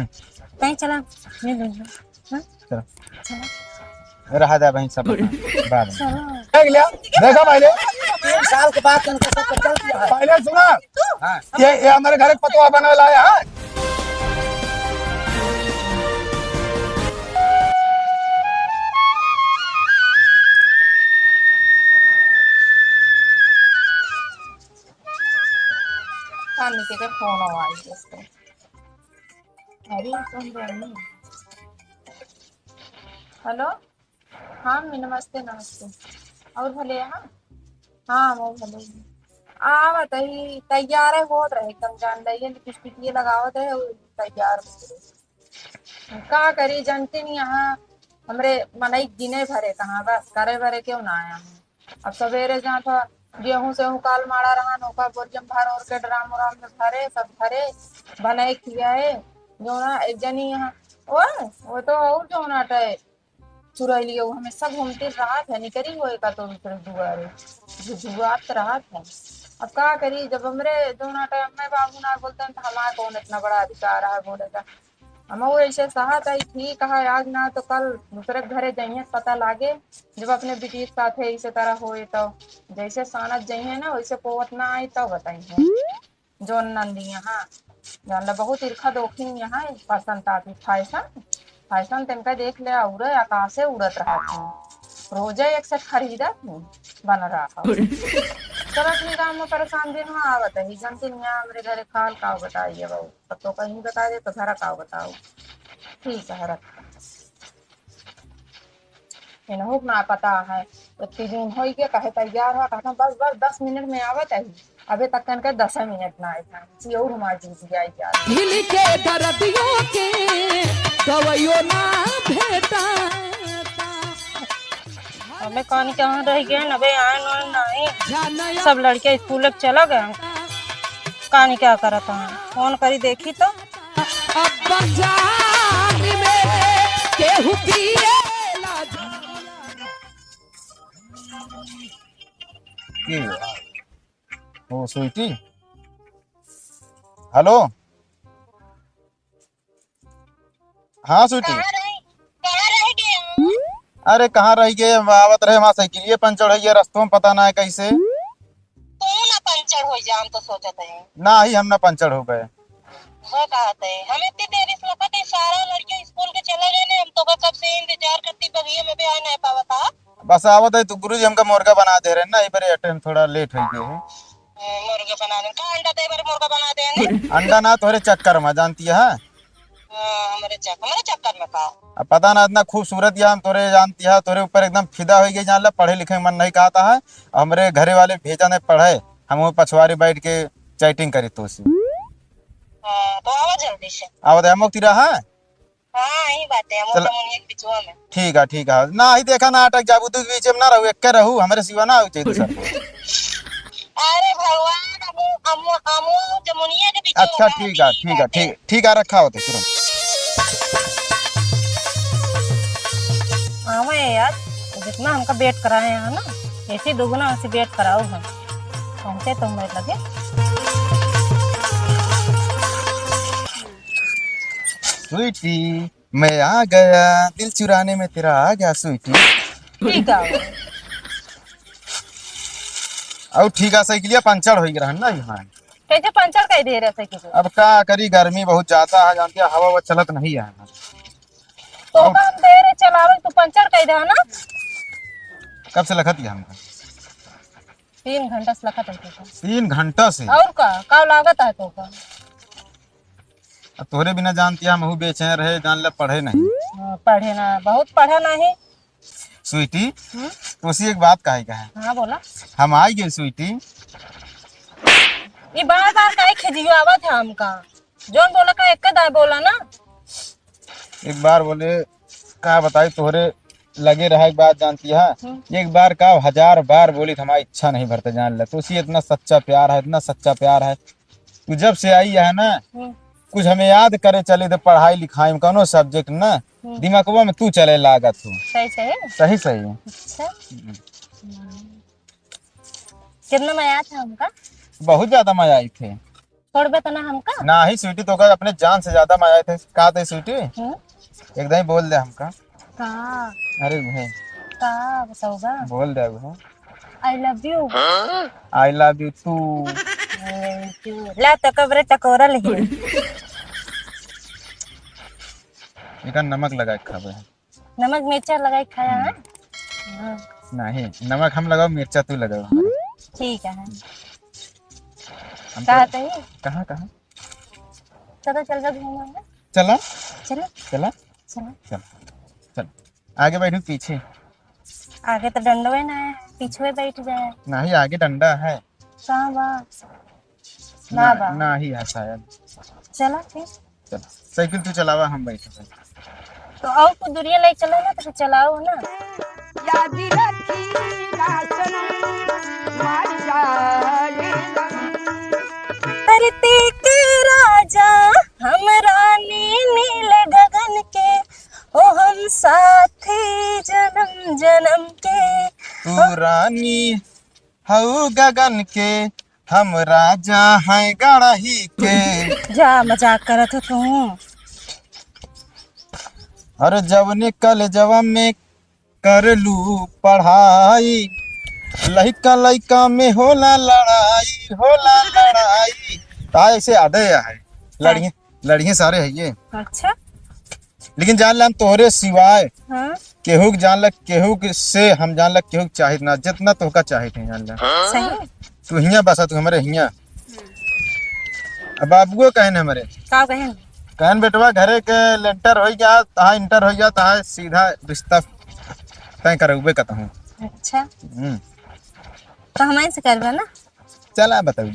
कहीं चला नहीं दूंगा। हाँ? चलो चला रहा जा भाई सब बाद में चलो। देख लिया। देखा पहले 3 साल के बाद तनका सब चल दिया है। पहले सुना हाँ ये हमारे घर का पतवा बना लाया है। नीचे के फोन आवा इसको। अरे सुन रही। हेलो हाँ मी नमस्ते नमस्ते। और भले हाँ हाँ वो भले आवत ही तैयार है होत रहे एकदम जान रही है कुछ पिटिए लगावत है वो तैयार हो रहे। का करी जानते नहीं यहाँ हमरे मनई गिने भरे कहाँ बस करे भरे क्यों ना आया हूँ। अब सवेरे जहाँ था गेहूं से काल मारा रहा नौका बोरियम भर और के ड्राम उराम में भरे सब भरे बनाए किया है जो ना एक जनी यहाँ वो तो और जो ना टे चुराई लियो हमें सब घूमते राहत है निकरी हुए का तो दूसरे दुआरे जुआत राहत है। अब का करी जब हमरे जो ना टे अम्मे बाबू ना बोलते हैं तो हमारा कौन इतना बड़ा अधिकार है बोलेगा। हम वो ऐसे सहत आई ठीक है आज ना तो कल दूसरे घरे जाइए पता लागे जब अपने बेटी साथ है इसे तरह होए तो जैसे सानत जाइए ना वैसे पोवत ना आई तो बताइए जो नंदी यहाँ जानला बहुत ईर्खा दोखी यहाँ पसंद आती फैशन फैशन तिनका देख ले उड़े आकाश से उड़त रहा थी रोजे एक से खरीदत बन रहा चल अपने गाँव में परेशान दिन में आवत है जानती नहीं हमारे घरे खाल का बताइए बहू तब तो कहीं बता दे तो घर का बताओ ठीक है रख इन्हों ना पता है इतनी दिन हो गया कहे तैयार हो कहता बस बस 10 मिनट में आवत है अभी तक कन 10 मिनट ना आए था और हमारी जीत गई क्या दिल के दर्दियों के दवाइयों ना भेटा हमें कौन कहाँ रह गए अबे आए नहीं सब लड़के स्कूल चला गए कहानी क्या करा था फोन करी देखी तो अब जान में केहू किए ओ स्वीटी हेलो हाँ स्वीटी अरे कहाँ रह गए आवत रहे वहाँ साइकिल पंचर है रास्तों में पता ना है कैसे कौन पंचर हो जाम तो सोचते हैं ना ही हम ना पंचर हो गए वो कहते हैं हम इतनी देर इस वक्त सारा लड़कियां स्कूल के चले गए ने हम तो कब से इंतजार करती बगिए में भी आ नहीं पावा था बस आवत है तो गुरुजी हमका मुर्गा बना दे रहे हैं ना इधर अटेंड थोड़ा लेट हो गए है मुर्गा बना दे का अंडा दे बार मुर्गा बना दे अंडा ना तोरे चक्कर में जानती है हमारे चक्कर में का अब पता ना इतना खूबसूरत या हम तोरे जानती है तोरे ऊपर एकदम फिदा हो गई जान ला पढ़े लिखे में मन नहीं कहता है हमारे घरे वाले भेजा नहीं पढ़े हम वो पछवारी बैठ के चैटिंग करी तो तो आवा जल्दी से आवत है मुक्ति रहा है यही बात है हम मुनिया के बिचवा में ठीक है ना ही देखा ना अटक जाबू तू बीच में ना रहू एक रहू हमारे सिवा ना हो चाहिए सर अरे भगवान अमो जमुनिया के बिचवा अच्छा ठीक है रखा होते तुरंत आवे यार जितना हमका वेट कराए हैं ना ऐसे दोगुना ऐसे वेट कराओ हम पहुंचे तो मेरे लगे स्वीटी मैं आ गया दिल चुराने में तेरा आ गया स्वीटी ठीक है और ठीक है साइकिलिया पंचर हो गया ना यहाँ कैसे पंचर कह दे रहे थे अब का करी गर्मी बहुत ज्यादा है जानती है हवा चलत नहीं है तो हम देर चलावे तो पंचर कह दे ना कब से लखत है हमका 3 घंटा से लखत है 3 घंटा से और का लागत है तो का तोरे बिना जानती है हम बेचैन रहे जान ले पढ़े नहीं पढ़े ना बहुत पढ़ा नहीं स्वीटी तो उसी एक बात कहे का है हाँ बोला हम आई गए स्वीटी ये बार बार काहे खिजियो आवत है हमका जोन बोला का एक दाय बोला ना एक बार बोले का बताई तोहरे लगे रहा एक बात जानती है एक बार का 1000 बार बोली हमारी इच्छा नहीं भरते जान ले तो उसी इतना सच्चा प्यार है तू जब से आई है ना कुछ हमें याद करे चले तो पढ़ाई लिखाई में कोनो सब्जेक्ट ना दिमागवा में तू चले लागत हो सही अच्छा कितना मजा था हमका बहुत ज्यादा मजा आई थे छोड़बे तो ना हमका। ना ही स्वीटी तो का अपने जान से ज्यादा माया थे। कहा थे स्वीटी हम्म? एकदम ही बोल दे हमका। का अरे भाई का बताऊगा। बोल दे भाई I love you. I love you too. ला तो कबरे टकोरा ले। एक नमक लगा के खावे है। नमक मिर्चा लगा के खाया है। नहीं नमक हम लगाओ मिर्चा तू लगाओ। ठीक है। हम कहा तो- थे कहाँ कहाँ चलो चल जा घूमेंगे। चला चलो चला चलो। चल चल आगे बैठू पीछे। आगे तो डंडवे ना है, पीछे बैठ जाए। नहीं आगे डंडा है। कहाँ बा? ना बा। ना ही है शायद। चलो ठीक। चल साइकिल तू चलावा हम बैठे। तो और कुछ दूरिया ले चलो ना तो फिर चलाओ ना। याद रखी धरती के राजा हम रानी नील गगन के, ओ हम साथी जन्म जन्म के। तू रानी हऊ गगन के हम राजा हैं गढ़ही के। जा मजाक करत हो तू। अरे जवने कल जवा में कर लू पढ़ाई, लइका लइका में होला लड़ाई होला लड़ाई। ताए ऐसे आदे है लड़िए लड़िए सारे है ये। अच्छा लेकिन जान ला हम तोहरे सिवाय हाँ केहू जान लग केहू से हम जान लग केहू चाहिए ना जितना तोहका चाहिए थे जान ला। सही। तू हिया बसा तू हमारे हिया। अब बाबुओ कहन हमारे का कहें? कहन बेटवा घरे के लेंटर हो गया तहा इंटर हो गया तहा सीधा रिश्ता तय करबे कहता हूँ। अच्छा तो हमारे से करबे ना। चला बताऊ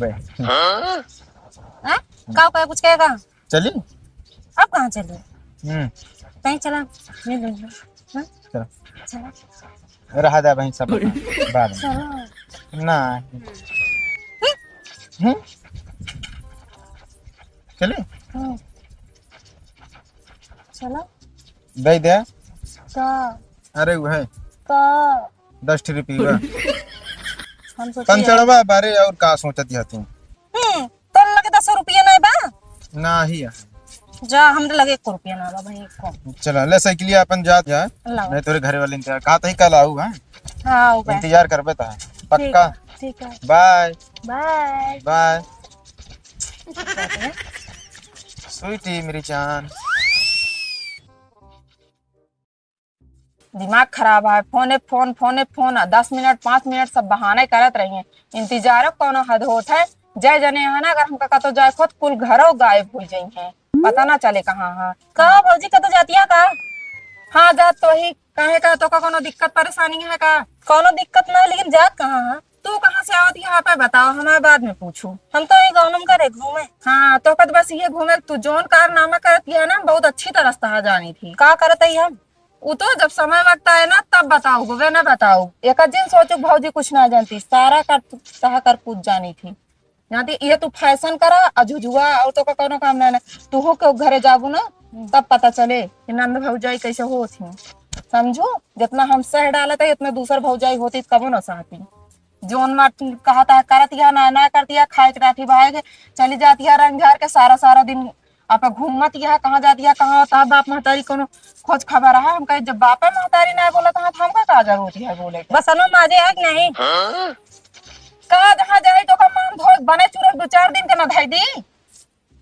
हाँ? का कहे कुछ कहेगा? चली। अब कहाँ चले? कहीं चला मिल लूंगा। हाँ? चलो चला रहा दे भाई सब बाद में। चलो। ना चले हम्म, चलो दे दे। का अरे वो है का 10 रुपये हम सोचे पंचड़वा बारे और का सोचत है तू। तो लगे 10 रुपया नहीं बा। ना ही है। जा हमरे लगे 1 रुपया ना बा भाई को। चलो ले साइकिलिया अपन जात जा लाओ। नहीं तोरे घरे वाले इंतजार कहा था कल आऊ है हाँ बा। इंतजार करबे ता पक्का। ठीक है बाय बाय। बाय स्वीटी मेरी जान। दिमाग खराब है। फोन 10 मिनट 5 मिनट सब बहाने करत रही है। इंतजार कोनो हद होत है। जय जने है ना अगर हमका कतो जाए खुद कुल घरों गायब हो जाई है। पता ना चले कहाँ है। का भौजी का तो जातिया का? हाँ जात तो ही कहे का तो का कोनो दिक्कत परेशानी है का? कोनो दिक्कत ना है, लेकिन जात कहाँ है? तू कहाँ से आवत यहाँ पे बताओ हमें बाद में पूछू। हम तो ये गाँव में करे घूमे। हाँ तो कद बस ये घूमे तू जोन कारनामा करत है ना बहुत अच्छी तरह से जानी थी। का करत है हम? वो तो जब समय वक्त आए ना तब बताओ वे ना बताओ। एक दिन सोचो भौजी कुछ ना जानती सारा कर तहा कर पूछ जानी थी। जानती ये तू फैशन करा अजुजुआ और तो का कोनो काम ना तू हो के घरे जाबू ना तब पता चले कि नंद भौजाई कैसे हो थी। समझो जितना हम सह डालत है उतना दूसर भौजाई होती कबो ना सहती। जोन मार कहा था करत या ना करती है खाए के राठी भाग चली जाती है रंग झार के सारा दिन आप घूमत यह कहाँ जाती है कहाँ होता है बाप महतारी कोनो खोज खबर है। हम कहे जब बापे महतारी ना बोला तो हमका का जरूरत है बोले के। बस अनु माजे है कि नहीं? कहा जहाँ जाए तो का मान धो बने चूरक 2-4 दिन के ना धाई दी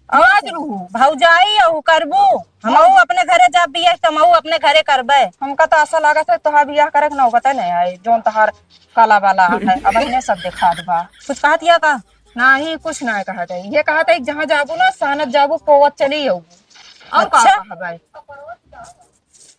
आवाज लू भौजाई और करबू हम अपने घरे जा बिया तमऊ अपने घरे करबे। हमका तो ऐसा लागत है तोहार बियाह करे के ना बता नहीं आए जोन तहार काला वाला है अब इन्हें सब दिखा दबा। कुछ कहतिया का? ना ही कुछ ना कहा था ये कहा था जहाँ जाबू ना सानत जाबू पोवत चली जाऊ। और अच्छा। का कहा भाई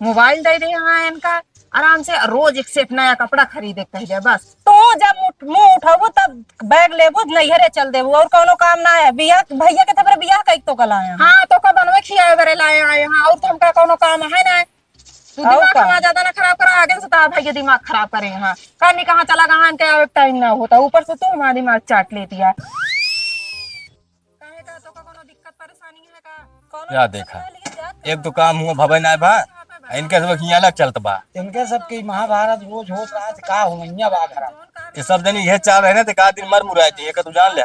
मोबाइल दे दे यहाँ इनका आराम से रोज एक से एक नया कपड़ा खरीदे कह जाए बस। तो जब मुंह उठाबू तब बैग लेबू नैहरे चल देबू और कोनो काम ना है। बिया भैया के तबरे बियाह कई तो कल आया। हाँ तो का बनवे खियाए बरे लाए आए यहाँ और तुमका कोनो काम है ना। तू दिमाग का? हमारा ज्यादा ना खराब करा आगे से तार भाई के दिमाग खराब करे यहाँ कहानी कहाँ चला कहाँ इनके आवे टाइम ना होता ऊपर से तू हमारा दिमाग चाट लेती है। काहे का तो का कोनो दिक्कत परेशानी है का? क्या देखा एक तो काम हुआ भवन ना बा इनके सब यहाँ अलग चलत बा। इनके सबकी महाभारत रोज होत रहा का हो बा खराब। जोन कार ये सब जनी ये चाल रहे ना तो का दिन मर मुराई थी तू जान ले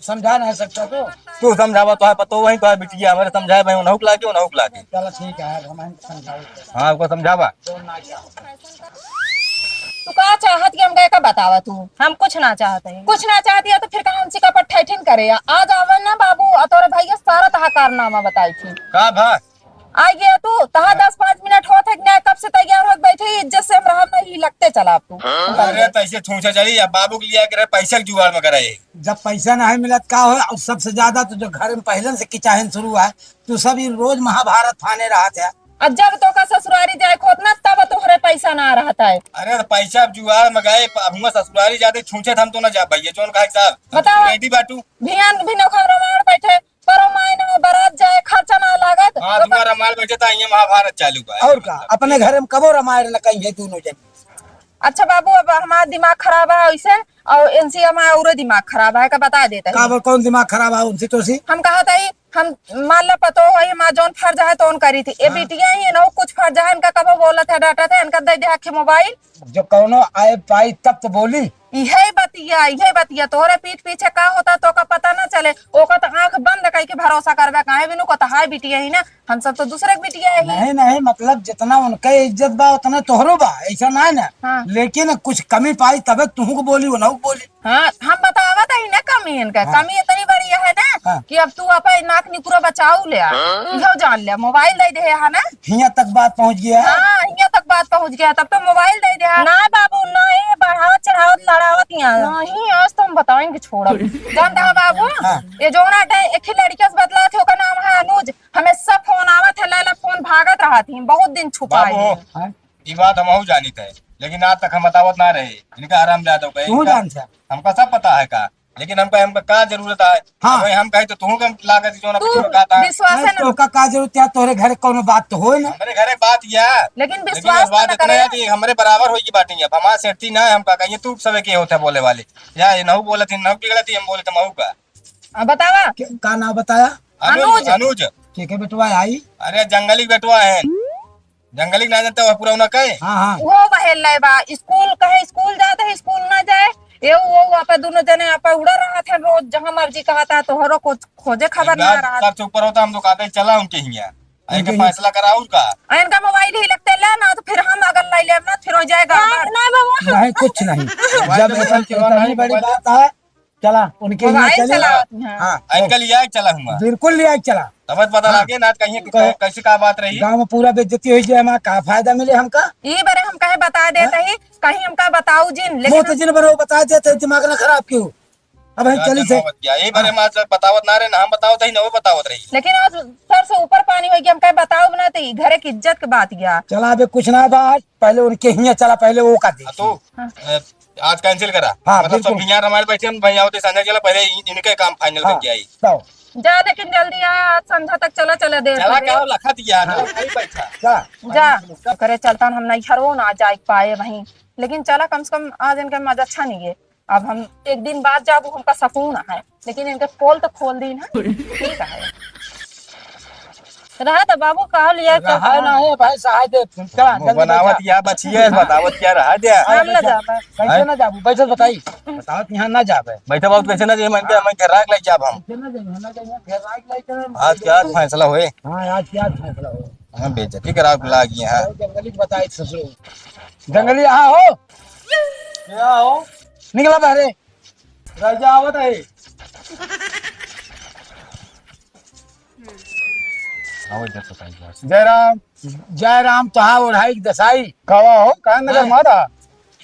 समझा नहीं सकता तो तू समझावा तो है पतो वही तो है बिटिया हमारे समझाए भाई उन्हों लाके चलो ठीक है हम समझाओ हाँ उसको समझावा तू का चाहत कि हम गए का बतावा तू। हम कुछ ना चाहते हैं। कुछ ना चाहती है तो फिर कहा हमसे का ठैठिन करे आज आवन ना बाबू और तोरे भैया सारा तहा कारनामा बताई थी का भाई आ गया तू तहा 10-5 मिनट होते न्याय कब से तैयार हो बैठे इज्जत से हम रहा नहीं लगते चला अब तू। अरे तैसे छूछा चली या बाबू के लिया करे पैसा के जुगाड़ में करे जब पैसा नहीं मिलत का हो और सबसे ज्यादा तो जो घर में पहले से किचाहन शुरू है तो सब ये रोज महाभारत फाने रहा था। और जब तो का ससुरारी जाए खोत ना तब तोहरे पैसा ना रहता है। अरे तो पैसा जुगाड़ में गए अब ससुरारी जाते छूछे हम तो ना जा भैया जोन का हिसाब बताओ। रेडी बाटू भियान भी नखरा मार बैठे पर मायने बारात जाए खर्चा ना लागत। हाँ तुम्हारा माल बैठे था ये महाभारत चालू का और का अपने घर में कबो रामायण न कहीं है दोनों जन। अच्छा बाबू अब हमारा दिमाग खराब है ऐसे और इनसे हमारा और दिमाग खराब है का बता देता है। का कौन दिमाग खराब है उनसे तो सी हम कहा था हम मान लो पतो है हमारा जौन फर्ज है तो करी थी ये बिटिया ही ना कुछ फर्ज है इनका कब बोला था डाटा था इनका दे दे आखे मोबाइल जो कौनो आए पाई तब तो बोली यही बतिया तोहरे पीठ पीछे का होता तो का पता ना चले ओका तो आंख बंद कई के भरोसा करबे काहे बिनु को हाय बिटिया ही ना हम सब तो दूसरे के बिटिया है नहीं नहीं मतलब जितना उनका इज्जत बा उतना तोहरो बा ऐसा ना है ना। हाँ। लेकिन कुछ कमी पाई तबे तुहू को बोली उन्हों को बोली। हाँ हम बतावत है ना कमी इनका। हाँ। कमी इतनी बड़ी है ना हाँ। कि अब तू अपन नाक निकुरा बचाऊ ले इहो जान ले मोबाइल दे दे है ना। हिया तक बात पहुंच गया है। हाँ यहाँ तक बात पहुंच गया तब तो मोबाइल दे दे ना बाबू ना ये बढ़ावत चढ़ावत लड़ावत यहाँ नहीं आज तो हम बताएंगे छोड़ा जानता है बाबू। हाँ। ये जो ना एक ही लड़की से बदला थे का नाम है अनुज हमें सब फोन आवत है लैला फोन भागत रहा थी बहुत दिन छुपाई बाबू हाँ? ये बात हम जानी थे लेकिन आज तक हम बतावत ना रहे इनका आराम ज्यादा हो तू गए जानता हमका सब पता है का लेकिन हमका का जरूरत है। हाँ। भाई हम कहे तो तू के लागत जो ना तू कहता है विश्वास है ना तो का जरूरत है तोरे घर कोनो बात तो हो ना। हमारे घरे बात या लेकिन लेकिन विश्वास बात ना इतना करे है कि हमारे बराबर होगी बाटी अब हमारा सेठी ना है हमका कहिए तू सबे के होता बोले वाले या ये नहु बोले थे नहु बिगड़े थे हम बोले थे महू का बतावा का नाम बताया अनुज अनुज ठीक है बेटवा आई। अरे जंगली बेटवा है जंगली ना जानते वो पूरा ना कहे हाँ हाँ वो बहेल ले बा स्कूल कहे स्कूल जाते है स्कूल ना जाए ये वो आप दोनों जने आप उड़ा रहा था रोज जहाँ मर्जी कहा था तो हरो को खोजे खबर ना रहा सबसे ऊपर होता हम तो कहते चला उनके ही इनके फैसला करा उनका इनका मोबाइल ही लगते ले ना तो फिर हम अगर लाई ले ना फिर हो जाएगा नहीं बाबू नहीं कुछ नहीं जब इतनी बड़ी बात है चला उनके यहाँ मोबाइल चले। चला हाँ इनका लिया चला हुआ बिल्कुल लिया चला तब पता लगे ना कहीं कैसी का बात रही गाँव में पूरा बेइज्जती हुई जाए हमारा का फायदा मिले हमका। ये बारे हम कहे बता देते ही कहीं हमका बताऊ जिन वो लेकिन तो जिन बरो बता देते दिमाग ना खराब क्यों अब हम चली से यही बारे में बतावत ना रहे ना हम बतावत ही ना वो बतावत रही लेकिन आज सर से ऊपर पानी हो गया हम कहे बताओ बना तो घरे की इज्जत की बात गया चला अबे कुछ ना बात पहले उनके यहाँ चला पहले वो का दे तो आज कैंसिल करा हाँ, मतलब सब बिल्कुल। यहाँ रमाल बैठे हम भैया होते संजय चला पहले इनके काम फाइनल करके आई जा लेकिन जल्दी आ आज संध्या तक चला चला दे चला क्या लखा दिया ना नहीं बैठा जा करे चलता हम नहीं हरो ना जा पाए वहीं लेकिन चला कम से कम आज इनका मजा अच्छा नहीं है। अब हम एक दिन बाद जाबू हमका सकून है लेकिन इनके पोल तो खोल दी ना ठीक है रहा तो बाबू कहा लिया रहा ना है भाई सहाय दे चला जल्दी बनावत या बचिए बतावत क्या रहा दिया हम ना जाबे कैसे ना जाबू बैठो बताई बताओ यहाँ ना जाबे बैठे बहुत कैसे ना जाए मन के मैं घर राख ले जाब हम कैसे ना जाए ना जाए फिर रात लाइट आज क्या फैसला होए हाँ आज क्या फैसला हो हम बेइज्जती करा लागी हां जंगली बताई ससुर जंगली यहाँ हो क्या हो निकला बहरे राजा आवत है जयराम जय राम तुहा ओढ़ाई दसाई कवा हो काहे नगर मारा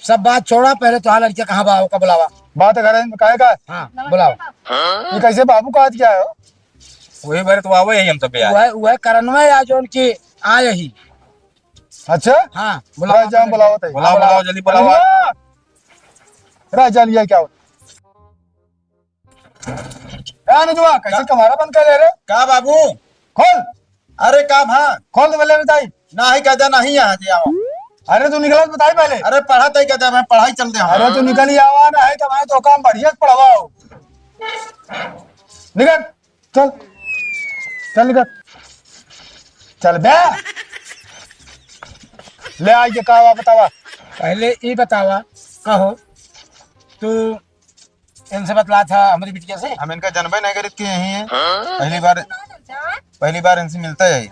सब बात छोड़ा पहले तुहा लड़के कहाँ बा का बुलावा बात करे काहे का हाँ बुलाओ ये कैसे बाबू का क्या है वही बारे तो आवे हम सब यार वह करनवा या जो उनकी आए ही अच्छा हाँ राजा बुलावत है बुलाओ बुलाओ जल्दी बुलाओ राजा लिया क्या अनुजवा कैसे कमारा बंद कर ले रे का बाबू खोल अरे का भा खोल तो पहले बताई ना ही कहता नहीं यहाँ जे आओ अरे तू निकल बताई पहले अरे पढ़ा तय कहता मैं पढ़ाई चलते हूँ अरे तू निकल ही आवा ना है तो मैं तो काम बढ़िया से पढ़वाओ निकल चल चल निकल चल बे ले आज के कहा बतावा पहले ये बतावा कहो तू इनसे बतला था हमारी बिटिया से। हम इनका जनबे नहीं करीत के यही है, पहली बार इनसे मिलता है। ये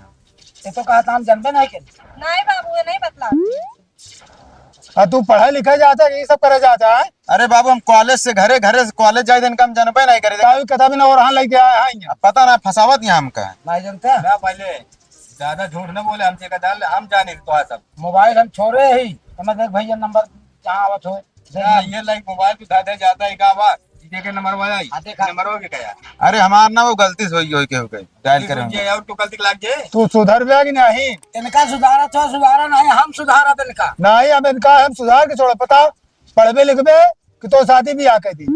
तो कहा था हम जनबे नहीं के। नहीं बाबू, ये नहीं बतला। तू पढ़ा लिखा जाता है, यही सब करे जाता है। अरे बाबू हम कॉलेज से घरे से कॉलेज जाए इनका हम जनबे नहीं करे। कथा भी ना और लेके आया है। पता ना फसावत यहाँ हमका है। नहीं जानते हैं। ना पहले ज्यादा झूठ न बोले हमसे का डाल हम जाने तो सब मोबाइल हम छोड़े ही समझ देख भैया नंबर जहाँ आवत हो। ये लाइक मोबाइल पे उठा दे जाता है का बात के नंबर वाला नंबर हो गया। अरे हमार ना वो गलती से हो के डायल करे। ये और तो गलती लाग जाए। तू सुधर भी कि नहीं? इनका सुधारा तो सुधारा नहीं, हम सुधारा इनका नहीं। अब इनका हम सुधार के छोड़े। पता पढ़बे लिखबे कि तो शादी भी आ दी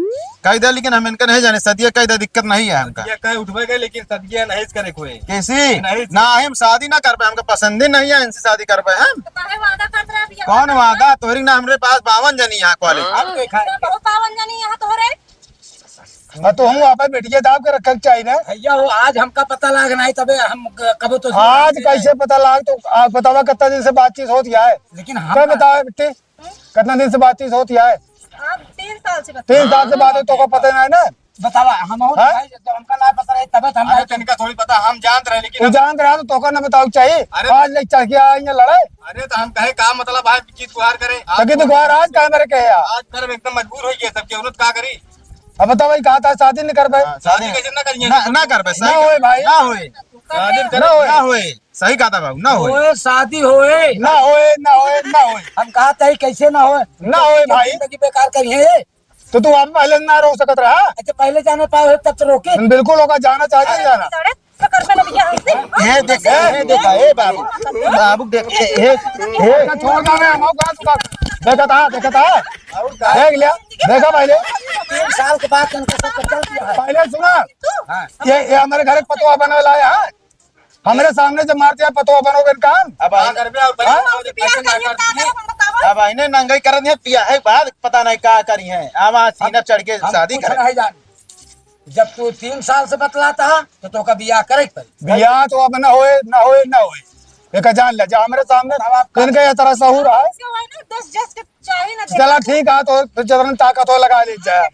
कही दे, लेकिन हम इनका नहीं जाने सदिया कही दे, दिक्कत नहीं है हमका। ये कहे उठवे गए लेकिन सदिया नहीं करे कोई कैसी ना हम शादी ना कर पाए, हमका पसंद ही नहीं है इनसे शादी कर पाए। हम वादा कर रहा है। कौन वादा तोहरी ना, हमरे पास 52 जनी यहाँ कॉलेज। बहुत पावन जानी यहाँ तो रे। तो हम वहाँ पे बेटिया दाब के रखा चाहिए ना भैया। वो आज हमका पता लाग नहीं तबे हम कब तो आज कैसे पता लाग। तो आप बतावा कितना दिन से बातचीत होती है? लेकिन हम बताओ बेटे कितना दिन से बातचीत होती है? 3 साल से। 3 साल से बात है तो को पता नहीं ना। बतावा हम हमका ना पता रहे तबे हम इनका थोड़ी पता हम जानते रहे लेकिन तू जान रहा तो ना बताओ चाहिए। आज ले चल के आएंगे लड़ाई। अरे तो हम कहे का मतलब भाई जीत गुहार करे सकी तो गुहार आज कहे मेरे कहे आज कर एकदम मजबूर हो गए सबके उन्नत का करी। अब बताओ भाई कहा था शादी नहीं कर पाए। शादी कैसे ना करिए ना कर पाए। ना होए भाई, ना होए, ना होए। सही कहा था बाबू, ना होए। शादी होए ना होए ना होए ना होए। हम कहा था कैसे ना होए ना होए भाई। जिंदगी बेकार करिए तो तू आप पहले ना रोक सकत रहा। अच्छा पहले जाने पाए तब तो रोके। बिल्कुल होगा, जाना चाहिए जाना। ये देख ए बाबू बाबू देख छोड़ देखा था देख लिया देखा पहले 3 साल के बाद पहले सुना। ये हमारे घर पतवा बना लाया है। हमारे सामने जब मारते हैं पतवा बनोगे काम। अब इन्हें नंगाई कर दिया पिया है बाद पता नहीं क्या करी है। अब सीना चढ़ के शादी कर। जब तू 3 साल से बतलाता तो का बियाह करे बियाह तो अब ना होए ना होए ना होए। एक जान ले जा हमारे सामने इनका ये तरह सहूर है। चला ठीक है तो जबरन ताकत हो लगा ले जाए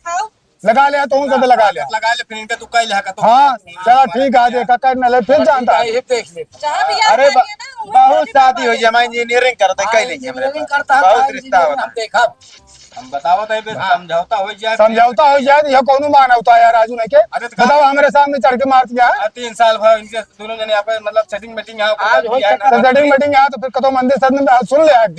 लगा लिया तो सब लगा लिया फिर इनका तू कह लिया तो हाँ चला ठीक है देखा कर न फिर जानता है देख ले। अरे बहुत शादी हुई है, मैं इंजीनियरिंग करते कह लीजिए बहुत रिश्ता होता देखा। हम बताओ तो समझौता हो जाए यह कौन माना होता है यार राजू ने के बताओ हमारे सामने चढ़ के मार दिया। 3 साल भर इनके दोनों जने यहाँ पे मतलब सेटिंग मीटिंग सेटिंग मीटिंग यहाँ तो फिर कतो मंदिर सद में सुन लिया एक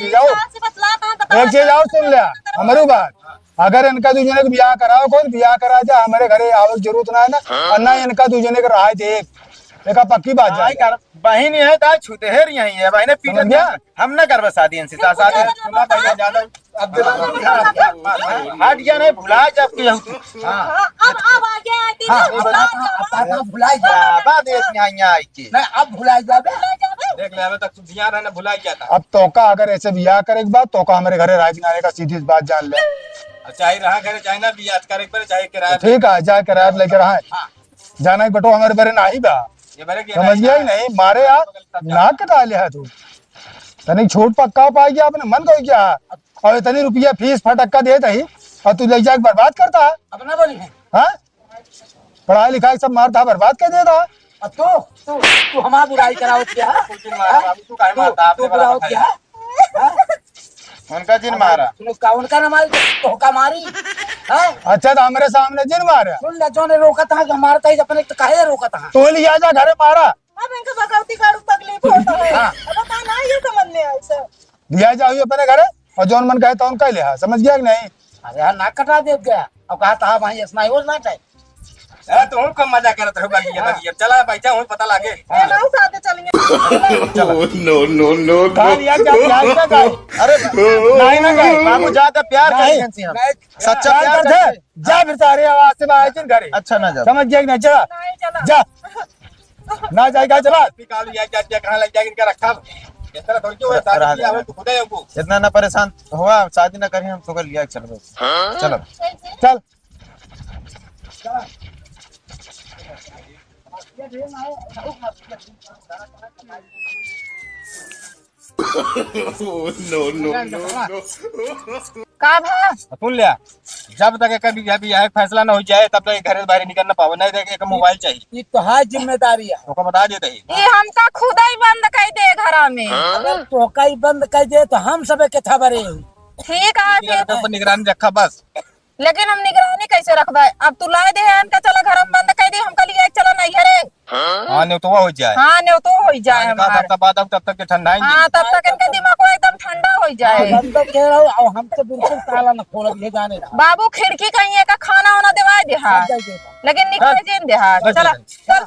चीज आओ सुन लिया हमारी बात। अगर इनका दूजने को ब्याह कराओ कोई ब्याह करा जाए हमारे घरे आवक जरूरत ना है ना और ना इनका दूजने को रहा देख एक पक्की बात जाए। बहन है ता छूते है यही है बहने पीट गया हम ना करवा शादी इनसे शादी सुना पहले ज्यादा अब हट गया नहीं भुला जब की अब आ गया भुला जा बाद यहाँ आई के नहीं अब भुला जा देख ले अभी तक ध्यान रहना भुला गया था। अब तोका अगर ऐसे ब्याह करे के बाद तोका हमारे घरे राज आने का सीधी बात जान ले। चाहे रहा करे चाहे ना ब्याह करे पर चाहे किराया ठीक है जाए किराया लेके रहा जाना ही बटो हमारे बरे नहीं बा समझ गया ही नहीं मारे यार ना कटा लिया तू तनी छूट पक्का पाई गया अपने मन को क्या और इतनी रुपया फीस फटक्का देता ही और तू ले जाके बर्बाद करता है अपना बोली हाँ पढ़ाई लिखाई सब मारता बर्बाद कर देता। अब तू हमारा बुराई कराओ क्या तू बुराओ क्या उनका जिन मारा उनका न मारी तो का मारी अच्छा तो हमारे सामने जिन मारा सुन ले जो ने रोका था मारता ही अपने तो काहे रोका था तो लिया जा घरे मारा अब इनका बगौती काड़ू तकलीफ होता है। अब बता ना ये समझ में आए सर लिया जाओ अपने घरे और जौन मन कहे तो उनका लिया समझ गया कि नहीं। अरे यार नाक कटा दे गया अब कहा था भाई ऐसा ही हो ना चाहिए तो हम कम मजा करत रहो बाकी चला बैठा हूं पता लागे ना साथे चलेंगे। नो अरे नहीं ना गए बाबू ज्यादा प्यार करेंगे हम सच्चा प्यार थे जा फिर सारे आवाज से बाहर चल घरे अच्छा ना जा समझ गया कि नहीं चला नहीं चला जा ना जाएगा चला निकाल या जा कहां लग जाएगा इनका रखा इस तरह थोड़ी क्यों है शादी आवे तो खुदा को इतना ना परेशान हुआ शादी ना करें हम तो कर लिया चलो चलो चल no. का भा सुन लिया, जब तक कभी कभी यह फैसला न हो जाए तब तक घर से बाहर निकलना पावे, नहीं तो एक मोबाइल चाहिए। ये तो है जिम्मेदारी है। तो बता देते ही ये हमका खुद ही बंद कर दे घर में। अगर टोका ही बंद कर दे तो हम सब के खबरे ठीक है फिर, तो निगरानी रखा बस। लेकिन हम निगरानी कैसे रखबे? अब तू लाए दे हमका, चला घर में बंद कर दे, हमका लिए चला नहीं है रे। हाँ नहीं तो वो हो जाए। हाँ नहीं तो हो जाए हमारा। तब बाद तब तक के ठंडा ही हाँ तब तक इनका दिमाग को एकदम ठंडा हो जाए। बंद कह रहा हूँ और हम तो बिल्कुल ताला न खोल ले जाने रहा। बाबू खिड़की कहीं का खाना वाना दिवाए दे, हाँ लेकिन निकल जेन दे, हाँ चला चल।